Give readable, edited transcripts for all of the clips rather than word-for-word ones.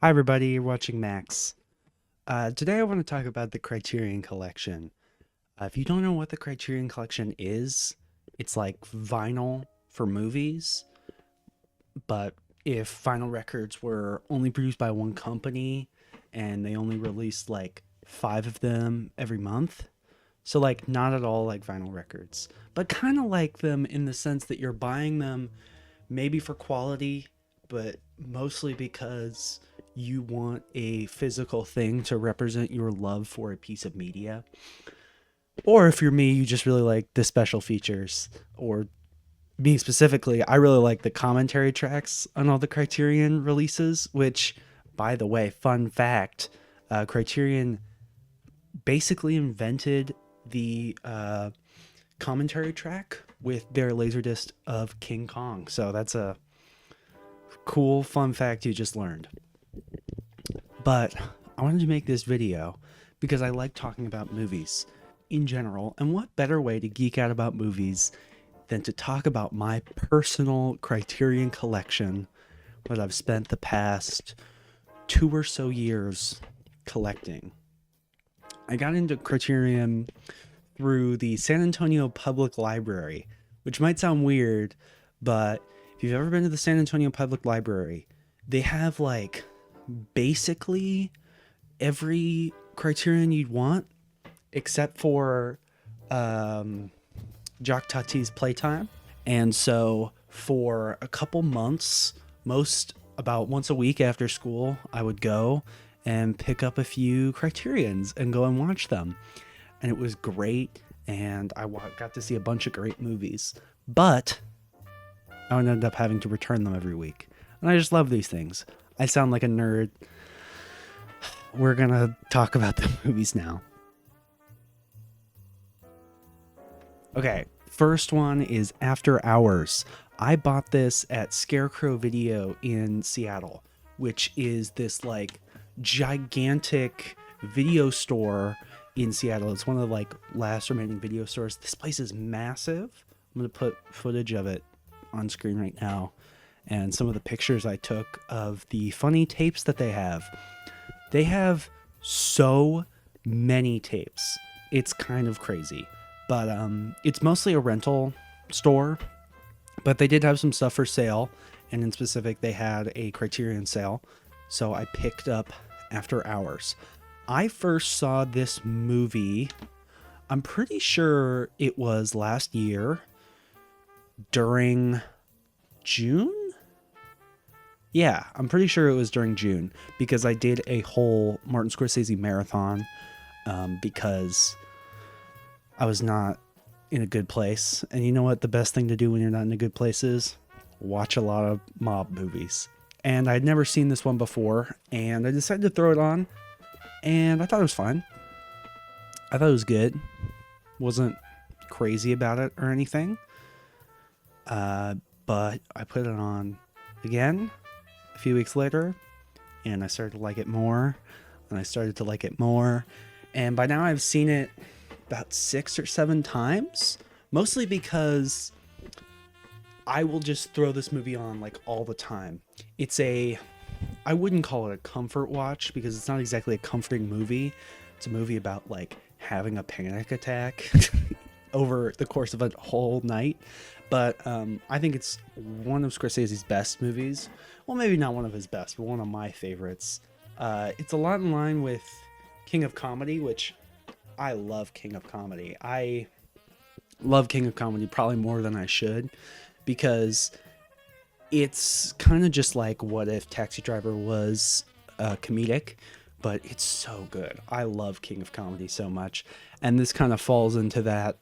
Hi everybody, you're watching Max. Today I want to talk about the Criterion Collection. If you don't know what the Criterion Collection is, it's like vinyl for movies, but if vinyl records were only produced by one company and they only released like five of them every month, so like not at all like vinyl records, but kind of like them in the sense that you're buying them maybe for quality, but mostly because you want a physical thing to represent your love for a piece of media. Or if you're me, you just really like the special features. Or me specifically, I really like the commentary tracks on all the Criterion releases, which, by the way, fun fact, Criterion basically invented the commentary track with their Laserdisc of King Kong. So that's a cool fun fact you just learned. But I wanted to make this video because I like talking about movies in general, and what better way to geek out about movies than to talk about my personal Criterion collection that I've spent the past 2 or so years collecting. I got into Criterion through the San Antonio Public Library, which might sound weird, but if you've ever been to the San Antonio Public Library, they have like basically every Criterion you'd want, except for Jacques Tati's Playtime. And so for a couple months, most about once a week after school, I would go and pick up a few Criterions and go and watch them. And it was great, and I got to see a bunch of great movies. But I would end up having to return them every week. And I just love these things. I sound like a nerd. We're gonna talk about the movies now. Okay, first one is After Hours. I bought this at Scarecrow Video in Seattle, which is this like gigantic video store in Seattle. It's one of the like last remaining video stores. This place is massive. I'm gonna put footage of it on screen right now, and some of the pictures I took of the funny tapes that they have. They have so many tapes. It's kind of crazy. But it's mostly a rental store, but they did have some stuff for sale, and in specific, they had a Criterion sale, so I picked up After Hours. I first saw this movie, I'm pretty sure it was last year, during June? Yeah, I'm pretty sure it was during June, because I did a whole Martin Scorsese marathon, because I was not in a good place. And you know what the best thing to do when you're not in a good place is? Watch a lot of mob movies. And I'd never seen this one before, and I decided to throw it on, and I thought it was fine. I thought it was good. Wasn't crazy about it or anything. But I put it on again a few weeks later, and I started to like it more, and I started to like it more. And by now I've seen it about 6 or 7 times, mostly because I will just throw this movie on like all the time. I wouldn't call it a comfort watch because it's not exactly a comforting movie. It's a movie about like having a panic attack over the course of a whole night. But I think it's one of Scorsese's best movies. Well, maybe not one of his best, but one of my favorites. It's a lot in line with King of Comedy, which I love King of Comedy. I love King of Comedy probably more than I should, because it's kind of just like what if Taxi Driver was comedic, but it's so good. I love King of Comedy so much. And this kind of falls into that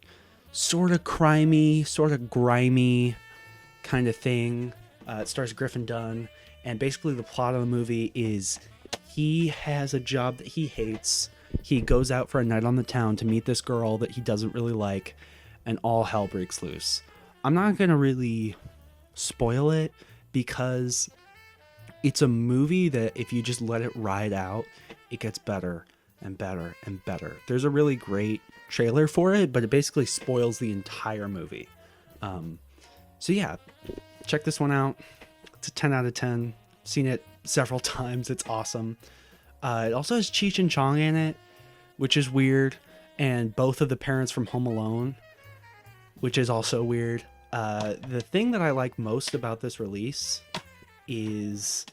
sort of crimey, sort of grimy kind of thing. It stars Griffin Dunn, and basically the plot of the movie is he has a job that he hates. He goes out for a night on the town to meet this girl that he doesn't really like, and all hell breaks loose. I'm not going to really spoil it because it's a movie that if you just let it ride out, it gets better and better and better. There's a really great trailer for it, but it basically spoils the entire movie. So yeah, check this one out. It's a 10 out of 10. Seen it several times. It's awesome. It also has Cheech and Chong in it, which is weird, and both of the parents from Home Alone, which is also weird. The thing that I like most about this release is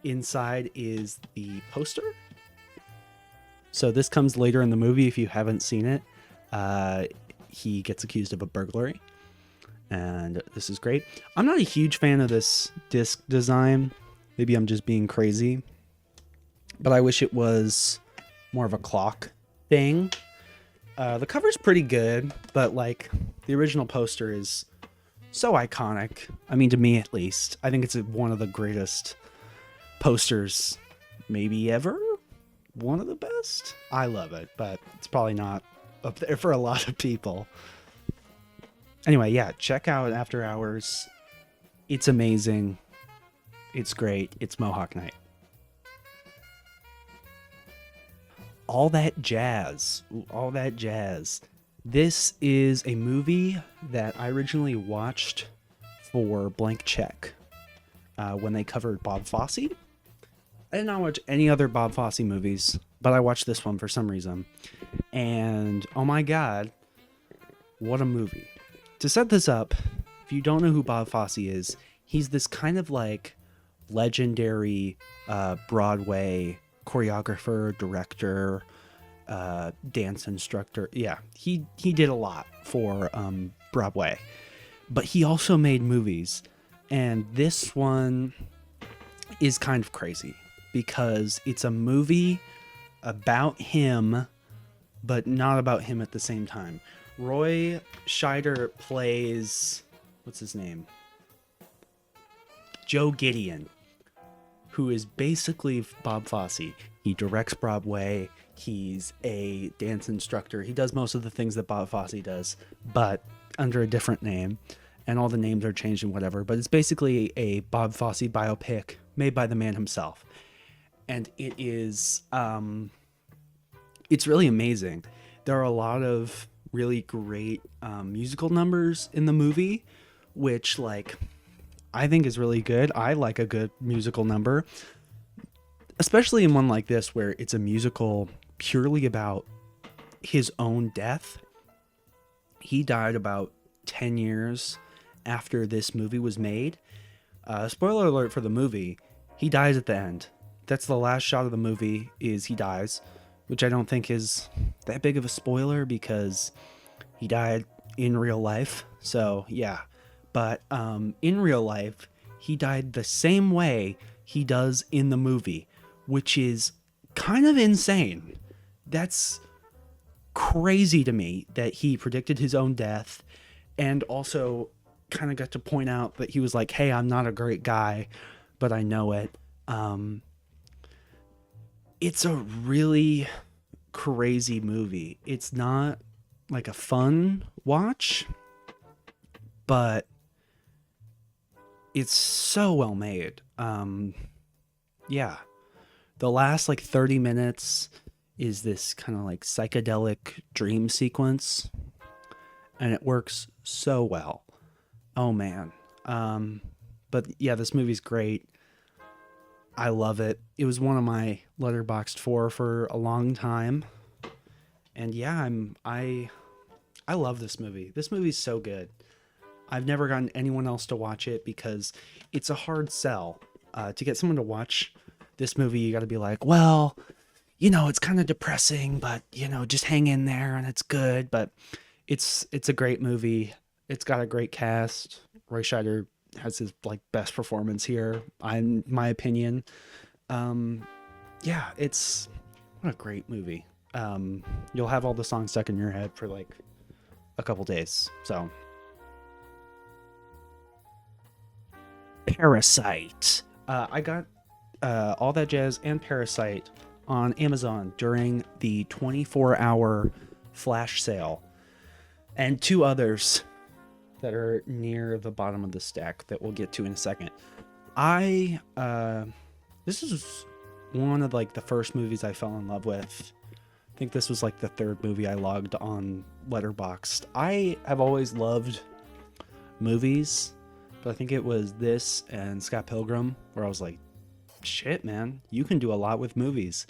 inside is the poster. So this comes later in the movie if you haven't seen it. He gets accused of a burglary, and this is great. I'm not a huge fan of this disc design. Maybe I'm just being crazy, but I wish it was more of a clock thing. The cover's pretty good, but like the original poster is so iconic. I mean, to me at least. I think it's one of the greatest posters maybe ever. One of the best. I love it, but it's probably not up there for a lot of people. Anyway, yeah, check out After Hours. It's amazing. It's great. It's Mohawk Night. All That Jazz. Ooh, All That Jazz. This is a movie that I originally watched for Blank Check when they covered Bob Fosse. I did not watch any other Bob Fosse movies, but I watched this one for some reason. And oh my god, what a movie. To set this up, if you don't know who Bob Fosse is, he's this kind of like legendary Broadway choreographer, director, dance instructor. Yeah, he did a lot for Broadway, but he also made movies. And this one is kind of crazy because it's a movie about him, but not about him at the same time. Roy Scheider plays, what's his name? Joe Gideon, who is basically Bob Fosse. He directs Broadway. He's a dance instructor. He does most of the things that Bob Fosse does, but under a different name. And all the names are changed and whatever. But it's basically a Bob Fosse biopic made by the man himself. And it is, it's really amazing. There are a lot of really great musical numbers in the movie, which like I think is really good. I like a good musical number, especially in one like this where it's a musical purely about his own death. He died about 10 years after this movie was made. Spoiler alert for the movie, he dies at the end. That's the last shot of the movie, is he dies, which I don't think is that big of a spoiler because he died in real life. So yeah, but in real life, he died the same way he does in the movie, which is kind of insane. That's crazy to me that he predicted his own death and also kind of got to point out that he was like, hey, I'm not a great guy, but I know it. It's a really crazy movie. It's not like a fun watch, but it's so well made. Yeah. The last like 30 minutes is this kind of like psychedelic dream sequence, and it works so well. Oh man. But yeah, this movie's great. I love it. It was one of my Letterboxd for a long time. And yeah, I love this movie. This movie's so good. I've never gotten anyone else to watch it because it's a hard sell. To get someone to watch this movie, you got to be like, well, you know, it's kind of depressing, but you know, just hang in there and it's good. But it's a great movie. It's got a great cast. Roy Scheider has his like best performance here, in my opinion. Yeah, it's what a great movie. You'll have all the songs stuck in your head for like a couple days. So Parasite. I got All That Jazz and Parasite on Amazon during the 24-hour flash sale, and two others that are near the bottom of the stack that we'll get to in a second. This is one of like the first movies I fell in love with. I think this was like the third movie I logged on Letterboxd. I have always loved movies, but I think it was this and Scott Pilgrim where I was like, shit, man, you can do a lot with movies.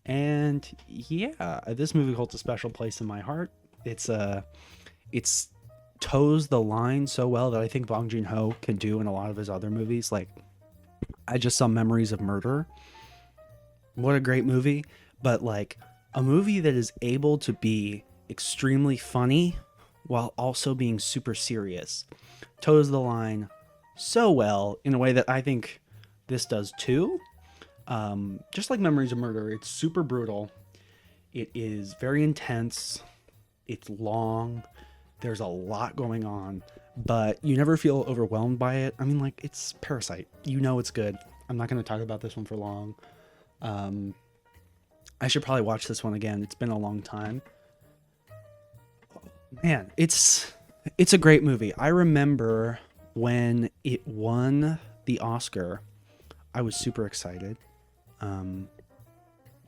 And yeah, this movie holds a special place in my heart. It's toes the line so well that I think Bong Joon-ho can do in a lot of his other movies. Like, I just saw Memories of Murder. What a great movie. But like, a movie that is able to be extremely funny while also being super serious toes the line so well in a way that I think this does too. Just like Memories of Murder, it's super brutal. It is very intense. It's long. There's a lot going on, but you never feel overwhelmed by it. I mean, like, it's Parasite. You know it's good. I'm not going to talk about this one for long. I should probably watch this one again. It's been a long time. Man, it's a great movie. I remember when it won the Oscar, I was super excited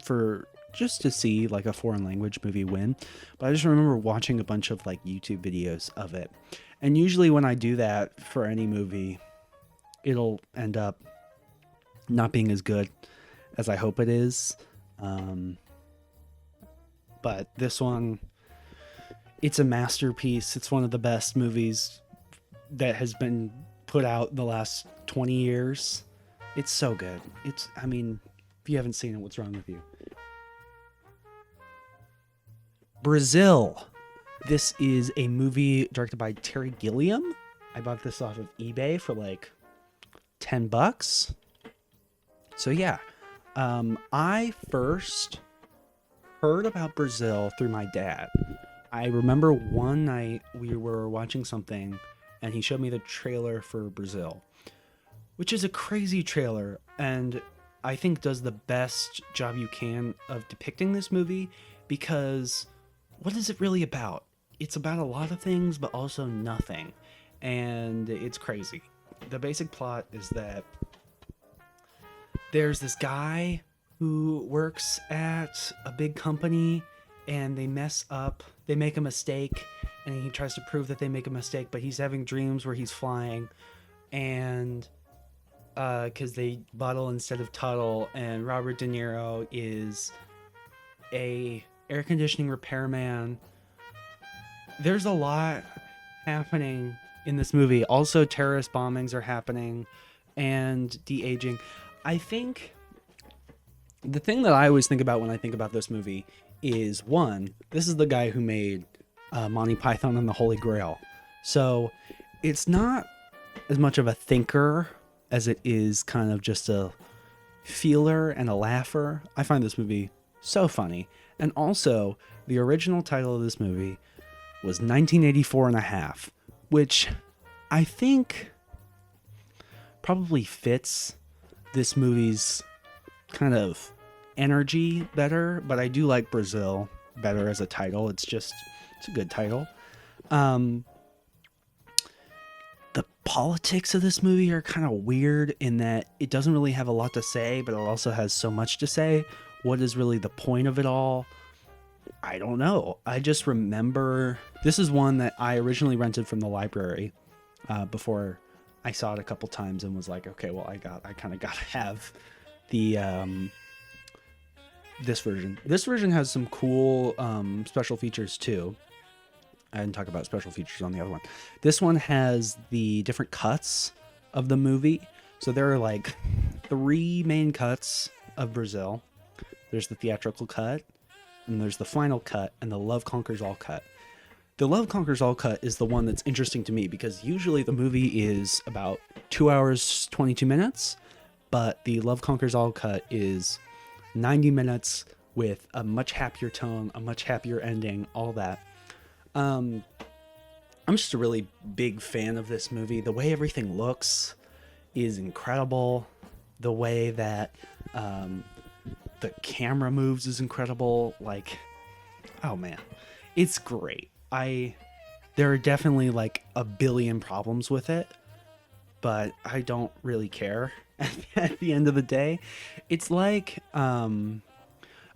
for just to see like a foreign language movie win. But I just remember watching a bunch of like YouTube videos of it. And usually when I do that for any movie, it'll end up not being as good as I hope it is. But this one, it's a masterpiece. It's one of the best movies that has been put out in the last 20 years. It's so good. I mean, if you haven't seen it, what's wrong with you? Brazil. This is a movie directed by Terry Gilliam. I bought this off of eBay for like $10. So yeah, I first heard about Brazil through my dad. I remember one night we were watching something and he showed me the trailer for Brazil, which is a crazy trailer, and I think does the best job you can of depicting this movie, because what is it really about? It's about a lot of things, but also nothing, and it's crazy. The basic plot is that there's this guy who works at a big company, and they mess up. They make a mistake, and he tries to prove that they make a mistake, but he's having dreams where he's flying, and because they bottle instead of Tuttle, and Robert De Niro is a air conditioning repairman. There's a lot happening in this movie. Also, terrorist bombings are happening, and de-aging. I think the thing that I always think about when I think about this movie is, one, this is the guy who made Monty Python and the Holy Grail. So it's not as much of a thinker as it is kind of just a feeler and a laugher. I find this movie so funny. And also, the original title of this movie was 1984 and a half, which I think probably fits this movie's kind of energy better, but I do like Brazil better as a title. It's a good title. The politics of this movie are kind of weird in that it doesn't really have a lot to say, but it also has so much to say. What is really the point of it all? I don't know. I just remember this is one that I originally rented from the library before I saw it a couple times and was like, okay, well, I kind of got to have the this version. This version has some cool special features too. I didn't talk about special features on the other one. This one has the different cuts of the movie. So there are like 3 main cuts of Brazil. There's the theatrical cut, and there's the final cut, and the Love Conquers All cut. The Love Conquers All cut is the one that's interesting to me, because usually the movie is about 2 hours, 22 minutes, but the Love Conquers All cut is 90 minutes with a much happier tone, a much happier ending, all that. I'm just a really big fan of this movie. The way everything looks is incredible. The way that the camera moves is incredible. Like, oh man, it's great. There are definitely like a billion problems with it, but I don't really care at the end of the day. It's like, I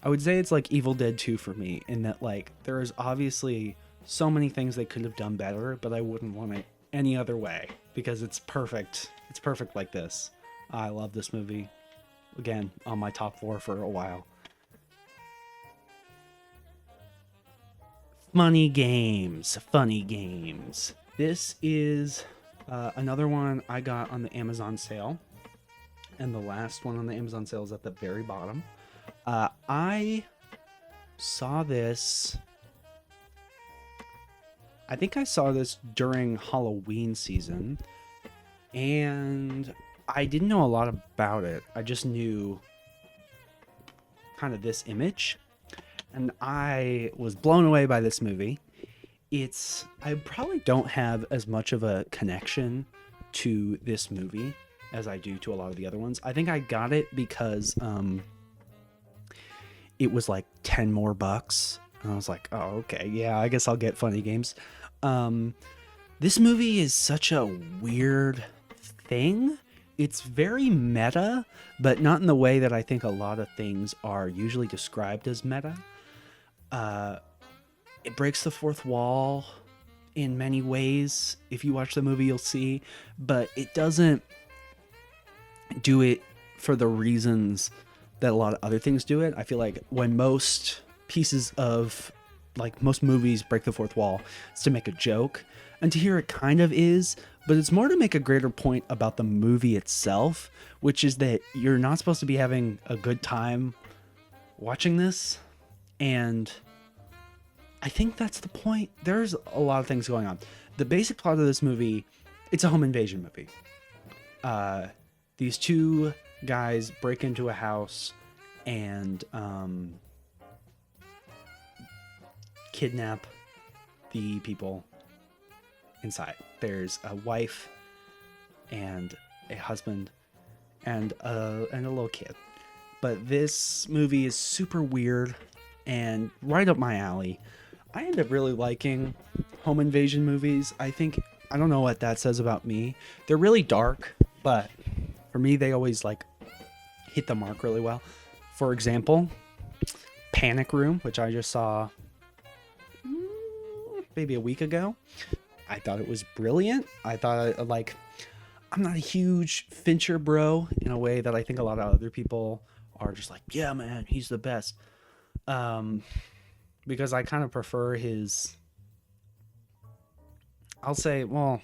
would say it's like Evil Dead 2 for me, in that like there is obviously so many things they could have done better, but I wouldn't want it any other way, because it's perfect. It's perfect like this. I love this movie. again, on my top 4 for a while. Funny games. Funny games. This is another one I got on the Amazon sale. And the last one on the Amazon sale is at the very bottom. I saw this. I think I saw this during Halloween season. And I didn't know a lot about it. I just knew kind of this image. And I was blown away by this movie. I probably don't have as much of a connection to this movie as I do to a lot of the other ones. I think I got it because it was like 10 more bucks. And I was like, oh, okay, yeah, I guess I'll get Funny Games. This movie is such a weird thing. It's very meta, but not in the way that I think a lot of things are usually described as meta. It breaks the fourth wall in many ways. If you watch the movie, you'll see, but it doesn't do it for the reasons that a lot of other things do it. I feel like when most pieces of, like, most movies break the fourth wall, it's to make a joke, and to here it kind of is, but it's more to make a greater point about the movie itself, which is that you're not supposed to be having a good time watching this. And I think that's the point. There's a lot of things going on. The basic plot of this movie, it's a home invasion movie. These two guys break into a house and kidnap the people inside. There's a wife and a husband and a little kid. But this movie is super weird and right up my alley. I end up really liking home invasion movies. I don't know what that says about me. They're really dark, but for me, they always like hit the mark really well. For example, Panic Room, which I just saw maybe a week ago. I thought it was brilliant. I thought, I'm not a huge Fincher bro in a way that I think a lot of other people are just like, yeah, man, he's the best. Because I kind of prefer his, I'll say, well,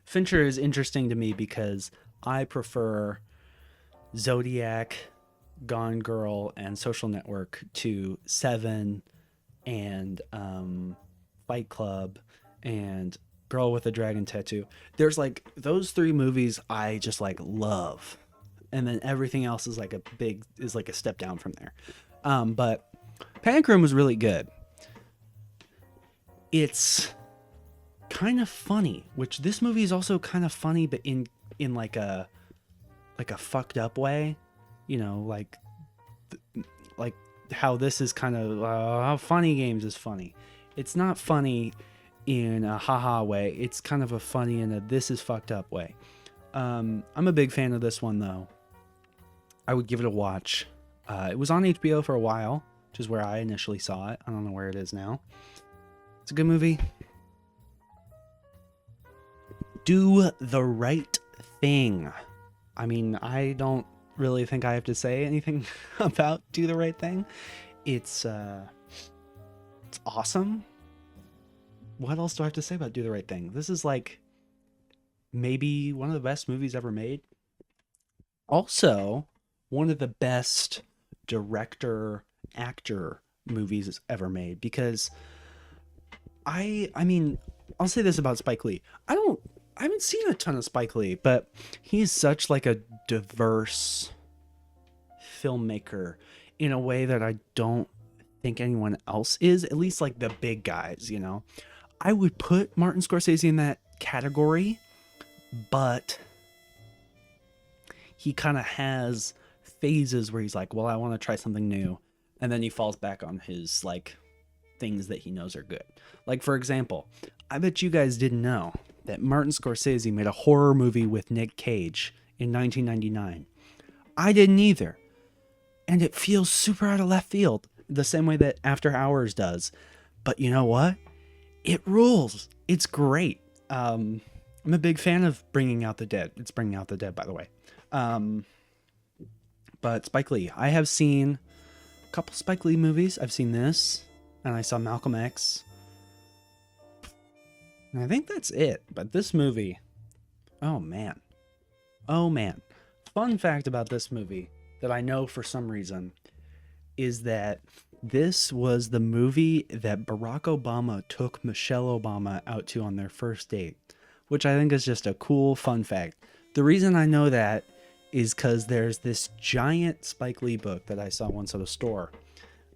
Fincher is interesting to me because I prefer Zodiac, Gone Girl, and Social Network to Seven and Fight Club and Girl with a Dragon Tattoo. There's like those three movies I just like love, and then everything else is like a step down from there. But Panic Room was really good. It's kind of funny, which this movie is also kind of funny, but in like a fucked up way, you know, like how this is kind of how Funny Games is funny. It's not funny in a haha way. It's kind of a funny in a this is fucked up way. I'm a big fan of this one though. I would give it a watch. It was on HBO for a while, which is where I initially saw it. I don't know where it is now. It's a good movie. Do the Right Thing. I mean, I don't really think I have to say anything about Do the Right Thing. It's awesome. What else do I have to say about Do the Right Thing? This is like maybe one of the best movies ever made. Also, one of the best director actor movies ever made, because I mean, I'll say this about Spike Lee. I haven't seen a ton of Spike Lee, but he's such like a diverse filmmaker in a way that I don't think anyone else is, at least like the big guys, you know. I would put Martin Scorsese in that category, but he kind of has phases where he's like, well, I want to try something new, and then he falls back on his like things that he knows are good. Like, for example, I bet you guys didn't know that Martin Scorsese made a horror movie with Nick Cage in 1999. I didn't either. And it feels super out of left field, the same way that After Hours does. But you know what? It rules. It's great. I'm a big fan of Bringing Out the Dead. It's Bringing Out the Dead, by the way. But Spike Lee, I have seen a couple Spike Lee movies. I've seen this, and I saw Malcolm X. And I think that's it. But this movie, oh man. Oh man. Fun fact about this movie that I know for some reason is that this was the movie that Barack Obama took Michelle Obama out to on their first date, which I think is just a cool fun fact. The reason I know that is because there's this giant Spike Lee book that I saw once at a store.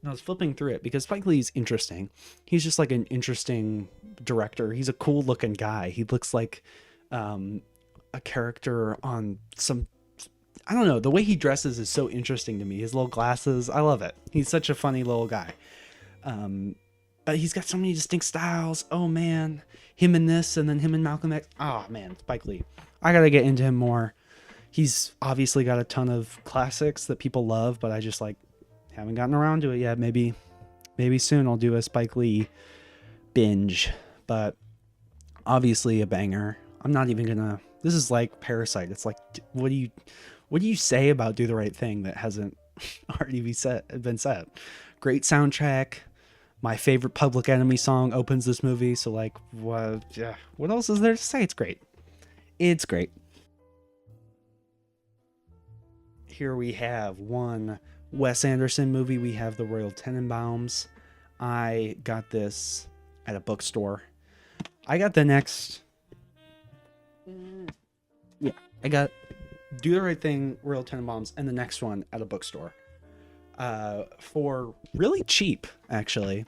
And I was flipping through it because Spike Lee's interesting. He's just like an interesting director. He's a cool looking guy. He looks like a character on some, I don't know, the way he dresses is so interesting to me. His little glasses, I love it. He's such a funny little guy. But he's got so many distinct styles. Oh man, him in this, and then him in Malcolm X. Oh man, Spike Lee. I gotta get into him more. He's obviously got a ton of classics that people love, but I just like haven't gotten around to it yet. Maybe soon I'll do a Spike Lee binge, but obviously a banger. I'm not even gonna, this is like Parasite. It's like, what do you say about Do the Right Thing that hasn't already been said? Great soundtrack. My favorite Public Enemy song opens this movie. So like, what else is there to say? It's great. It's great. Here we have one Wes Anderson movie. We have The Royal Tenenbaums. I got this at a bookstore. I got the next... Yeah, I got Do the Right Thing, Royal Tenenbaums, and the next one at a bookstore. For really cheap, actually.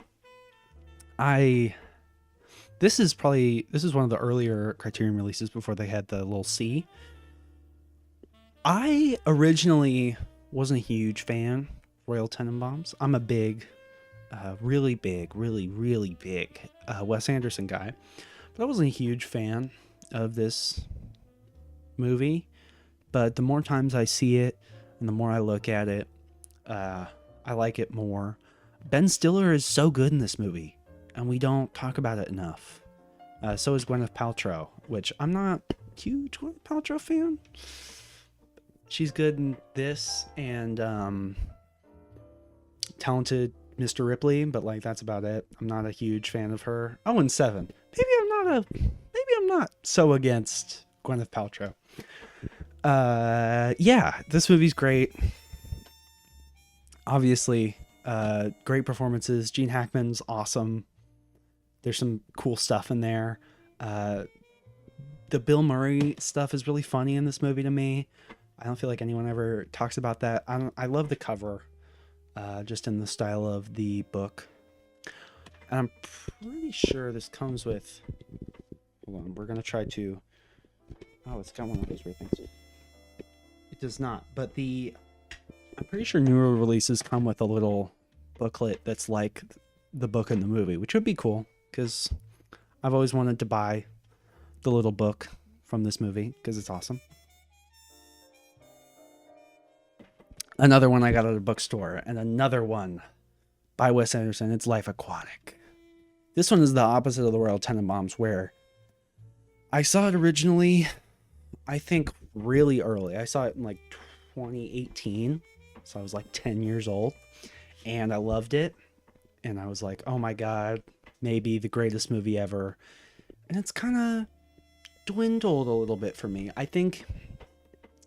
This is one of the earlier Criterion releases before they had the little C. I originally wasn't a huge fan of Royal Tenenbaums. I'm a really big Wes Anderson guy, but I wasn't a huge fan of this movie. But the more times I see it and the more I look at it, I like it more. Ben Stiller is so good in this movie, and we don't talk about it enough. So is Gwyneth Paltrow, which I'm not a huge Gwyneth Paltrow fan. She's good in this and Talented Mr. Ripley, but like that's about it. I'm not a huge fan of her. Oh, and Seven. Maybe I'm not so against Gwyneth Paltrow. Yeah, this movie's great. Obviously, great performances. Gene Hackman's awesome. There's some cool stuff in there. The Bill Murray stuff is really funny in this movie to me. I don't feel like anyone ever talks about that. I love the cover, just in the style of the book. And I'm pretty sure this comes with... Hold on, we're going to try to... Oh, it's got one of those weird things. It does not, but I'm pretty sure newer releases come with a little booklet that's like the book in the movie, which would be cool, because I've always wanted to buy the little book from this movie, because it's awesome. Another one I got at a bookstore, and another one by Wes Anderson. It's Life Aquatic. This one is the opposite of The Royal Tenenbaums, where I saw it originally, I think really early. I saw it in like 2018, so I was like 10 years old, and I loved it, and I was like, oh my god, maybe the greatest movie ever. And it's kind of dwindled a little bit for me. I think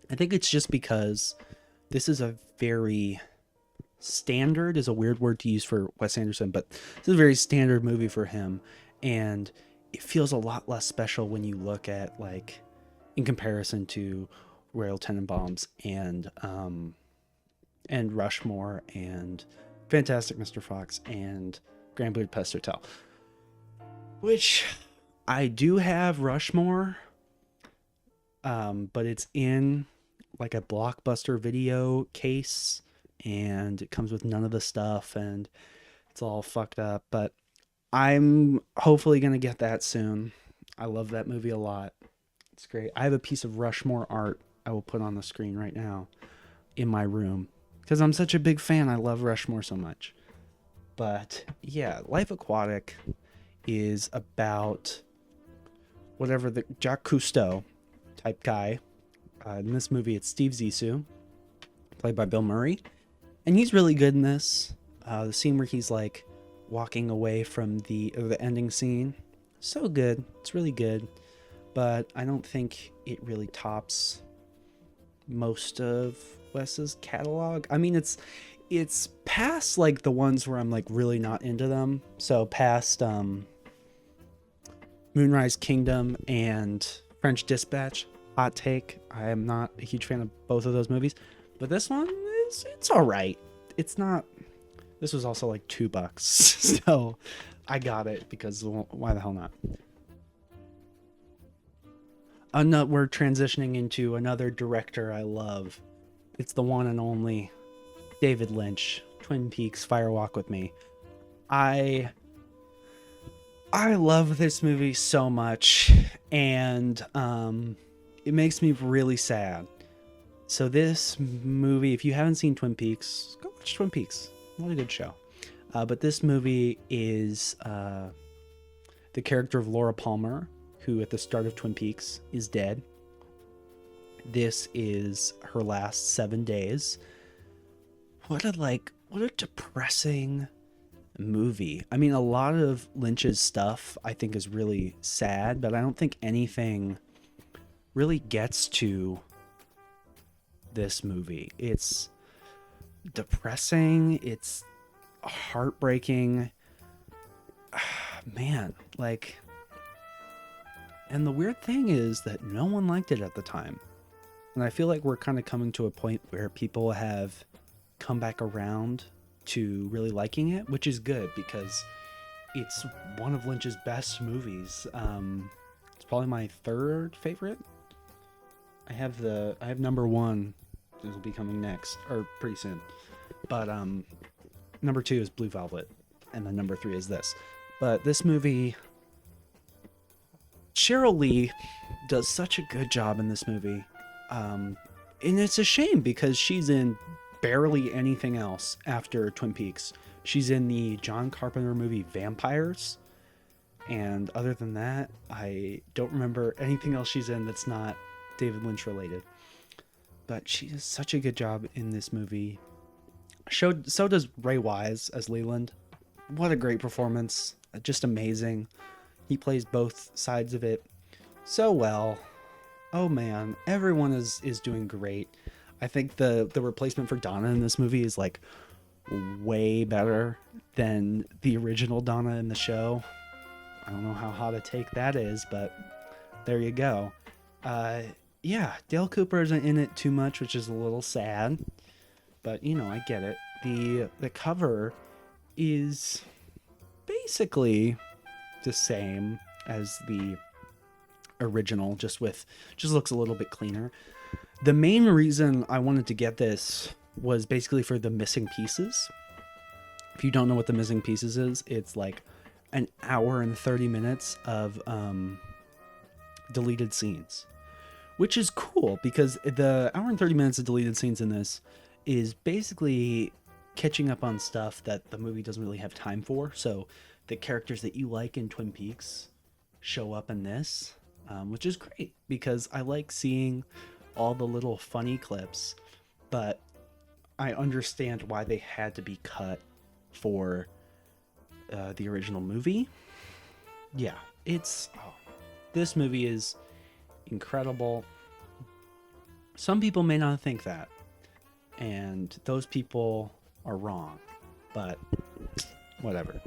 it's just because this is a very standard, is a weird word to use for Wes Anderson, but this is a very standard movie for him, and it feels a lot less special when you look at, like, in comparison to Royal Tenenbaums and Rushmore and Fantastic Mr. Fox and Grand Budapest Hotel, which I do have Rushmore, but it's in like a Blockbuster video case, and it comes with none of the stuff, and it's all fucked up, but I'm hopefully gonna get that soon. I love that movie a lot. It's great. I have a piece of Rushmore art I will put on the screen right now in my room, because I'm such a big fan. I love Rushmore so much. But yeah, Life Aquatic is about whatever the Jacques Cousteau type guy. In this movie, it's Steve Zissou, played by Bill Murray, and he's really good in this. The scene where he's like walking away from the ending scene, so good. It's really good, but I don't think it really tops most of Wes's catalog. I mean, it's past like the ones where I'm like really not into them. So past Moonrise Kingdom and French Dispatch. Hot take. I am not a huge fan of both of those movies, but this one it's all right. It's not. This was also like $2, so I got it because why the hell not? We're transitioning into another director I love. It's the one and only David Lynch. Twin Peaks: Fire Walk with Me. I love this movie so much, and it makes me really sad. So this movie, if you haven't seen Twin Peaks, go watch Twin Peaks. What a good show. But this movie is the character of Laura Palmer, who at the start of Twin Peaks is dead. This is her last 7 days. What a depressing movie. I mean, a lot of Lynch's stuff I think is really sad, but I don't think anything really gets to this movie. It's depressing, it's heartbreaking. Man, like, and the weird thing is that no one liked it at the time. And I feel like we're kind of coming to a point where people have come back around to really liking it, which is good because it's one of Lynch's best movies. It's probably my third favorite. I have number one. It'll be coming next or pretty soon. But number 2 is Blue Velvet, and then number 3 is this. But this movie, Cheryl Lee does such a good job in this movie. And it's a shame because she's in barely anything else after Twin Peaks. She's in the John Carpenter movie Vampires. And other than that, I don't remember anything else she's in that's not David Lynch related. But she does such a good job in this movie. So does Ray Wise as Leland. What a great performance. Just amazing. He plays both sides of it so well. Oh man, everyone is doing great. I think the replacement for Donna in this movie is like way better than the original Donna in the show. I don't know how hot a take that is, but there you go. Yeah, Dale Cooper isn't in it too much, which is a little sad, but you know, I get it. The cover is basically the same as the original, just looks a little bit cleaner. The main reason I wanted to get this was basically for the missing pieces. If you don't know what the missing pieces is, it's like an hour and 30 minutes of deleted scenes, which is cool because the hour and 30 minutes of deleted scenes in this is basically catching up on stuff that the movie doesn't really have time for. So the characters that you like in Twin Peaks show up in this, which is great because I like seeing all the little funny clips, but I understand why they had to be cut for the original movie. Yeah, this movie is incredible. Some people may not think that, and those people are wrong, but whatever.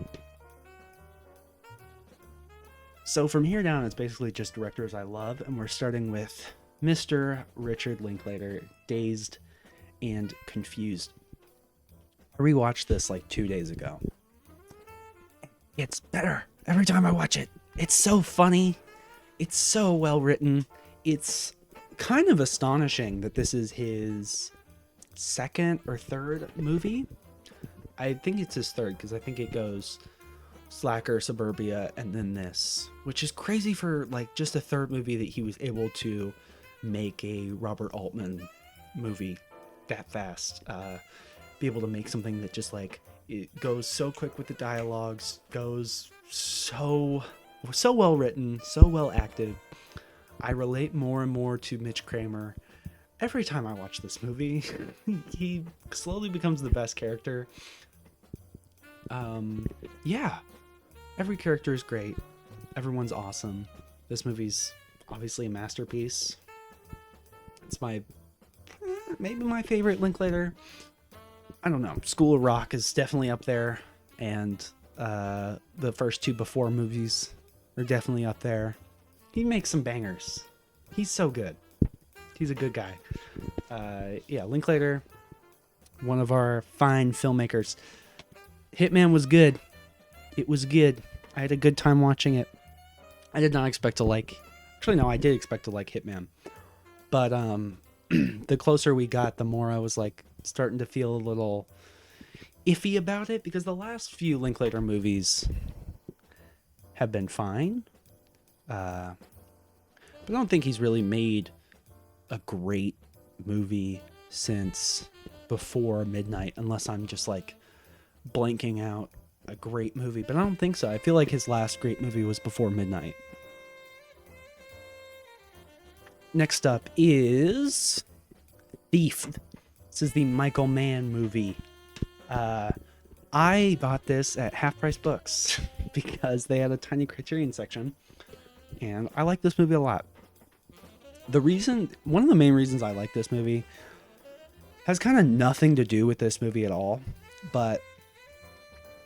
So from here down, it's basically just directors I love, and we're starting with Mr. Richard Linklater, Dazed and Confused. I rewatched this like 2 days ago. It's better every time I watch it. It's so funny. It's so well written. It's kind of astonishing that this is his second or third movie. I think it's his third because I think it goes Slacker, Suburbia, and then this, which is crazy for like just a third movie that he was able to make a Robert Altman movie that fast. Be able to make something that just like it goes so quick with the dialogues, goes so well written, so well acted. I relate more and more to Mitch Kramer, every time I watch this movie, he slowly becomes the best character. Yeah, every character is great. Everyone's awesome. This movie's obviously a masterpiece. It's maybe my favorite Linklater. I don't know. School of Rock is definitely up there, and the first two Before movies are definitely up there. He makes some bangers. He's so good. He's a good guy. Yeah, Linklater, one of our fine filmmakers. Hitman was good. It was good. I had a good time watching it. I did not expect to like... Actually, no, I did expect to like Hitman. But the closer we got, the more I was like starting to feel a little iffy about it, because the last few Linklater movies have been fine. But I don't think he's really made a great movie since Before Midnight, unless I'm just like blanking out a great movie. But I don't think so. I feel like his last great movie was Before Midnight. Next up is Thief. This is the Michael Mann movie. I bought this at Half Price Books because they had a tiny Criterion section, and I like this movie a lot. One of the main reasons I like this movie has kind of nothing to do with this movie at all, but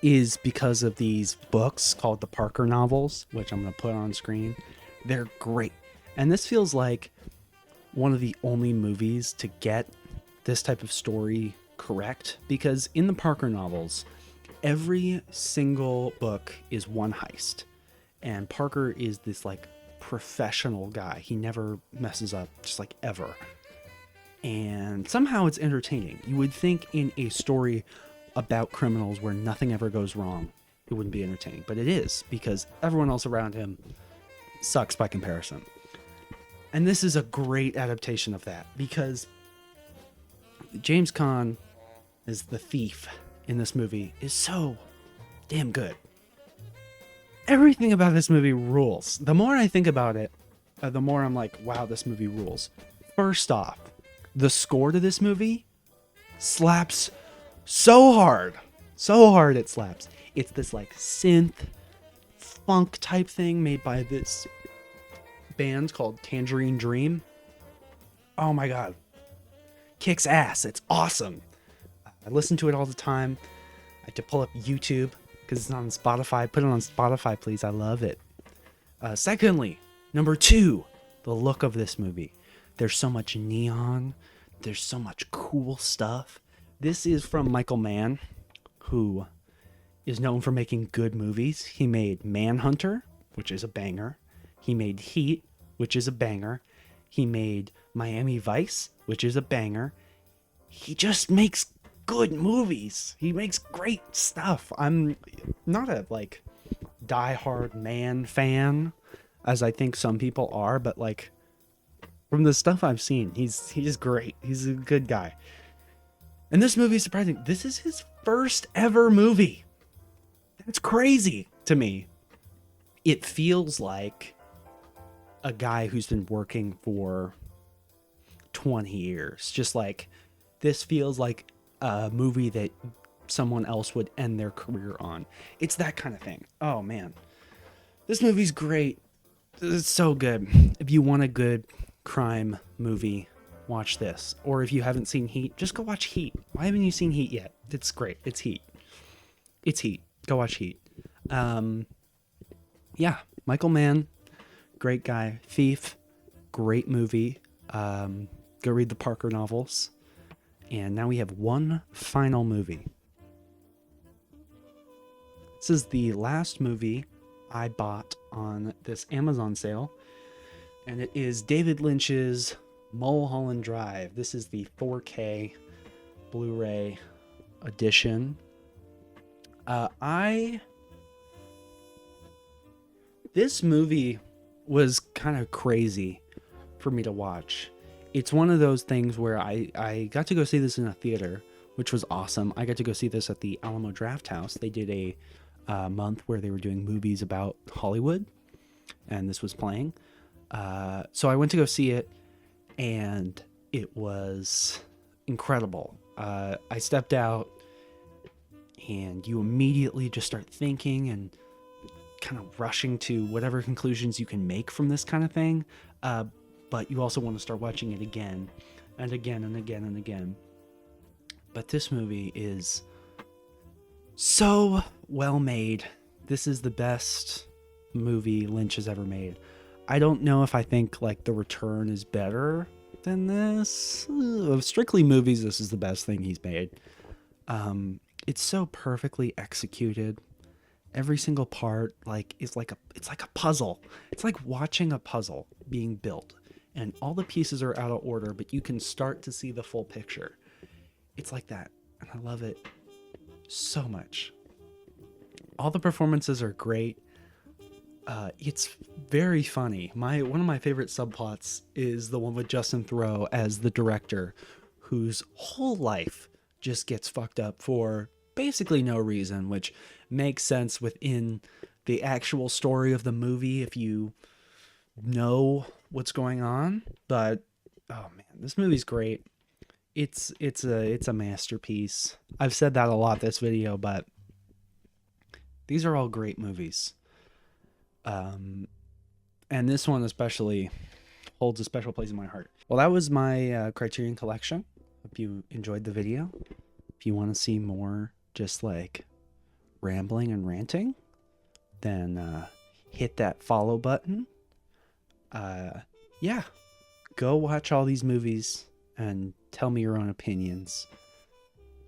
is because of these books called the Parker novels, which I'm going to put on screen. They're great. And this feels like one of the only movies to get this type of story correct, because in the Parker novels, every single book is one heist. And Parker is this like professional guy. He never messes up, just like ever. And somehow it's entertaining. You would think in a story about criminals where nothing ever goes wrong, it wouldn't be entertaining. But it is, because everyone else around him sucks by comparison. And this is a great adaptation of that, because James Caan as the thief in this movie is so damn good. Everything about this movie rules. The more I think about it, the more I'm like, wow, this movie rules. First off, the score to this movie slaps so hard. So hard it slaps. It's this like synth funk type thing made by this band called Tangerine Dream. Oh my god. Kicks ass. It's awesome. I listen to it all the time. I had to pull up YouTube because it's not on Spotify. Put it on Spotify, please. I love it. Secondly, number 2, the look of this movie. There's so much neon. There's so much cool stuff. This is from Michael Mann, who is known for making good movies. He made Manhunter, which is a banger. He made Heat, which is a banger. He made Miami Vice, which is a banger. He just makes good movies. He makes great stuff. I'm not a like diehard Man fan, as I think some people are, but like from the stuff I've seen, he's great. He's a good guy. And this movie is surprising. This is his first ever movie. That's crazy to me. It feels like a guy who's been working for 20 years. Just like, this feels like a movie that someone else would end their career on. It's that kind of thing. Oh man. This movie's great. It's so good. If you want a good crime movie, watch this. Or if you haven't seen Heat, just go watch Heat. Why haven't you seen Heat yet? It's great. It's Heat. It's Heat. Go watch Heat. Yeah, Michael Mann, great guy. Thief, great movie. Go read the Parker novels. And now we have one final movie. This is the last movie I bought on this Amazon sale. And it is David Lynch's Mulholland Drive. This is the 4K Blu-ray edition. This movie was kind of crazy for me to watch. It's one of those things where I got to go see this in a theater, which was awesome. I got to go see this at the Alamo Drafthouse. They did a month where they were doing movies about Hollywood, and this was playing. So I went to go see it, and It was incredible. I stepped out, and you immediately just start thinking and kind of rushing to whatever conclusions you can make from this kind of thing. But you also want to start watching it again and again and again and again. But this movie is so well made. This is the best movie Lynch has ever made. I don't know if I think like The Return is better than this. Of strictly movies, this is the best thing he's made. It's so perfectly executed. Every single part it's like a puzzle. It's like watching a puzzle being built, and all the pieces are out of order, but you can start to see the full picture. It's like that, and I love it so much. All the performances are great. It's very funny. One of my favorite subplots is the one with Justin Theroux as the director, whose whole life just gets fucked up for basically no reason, which makes sense within the actual story of the movie if you know what's going on. But oh man, this movie's great. It's a masterpiece. I've said that a lot this video, but these are all great movies. And this one especially holds a special place in my heart. Well, that was my Criterion Collection. Hope you enjoyed the video. If you want to see more just like rambling and ranting, then hit that follow button. Yeah, go watch all these movies and tell me your own opinions.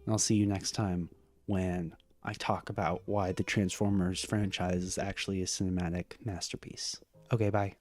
And I'll see you next time when I talk about why the Transformers franchise is actually a cinematic masterpiece. Okay, bye.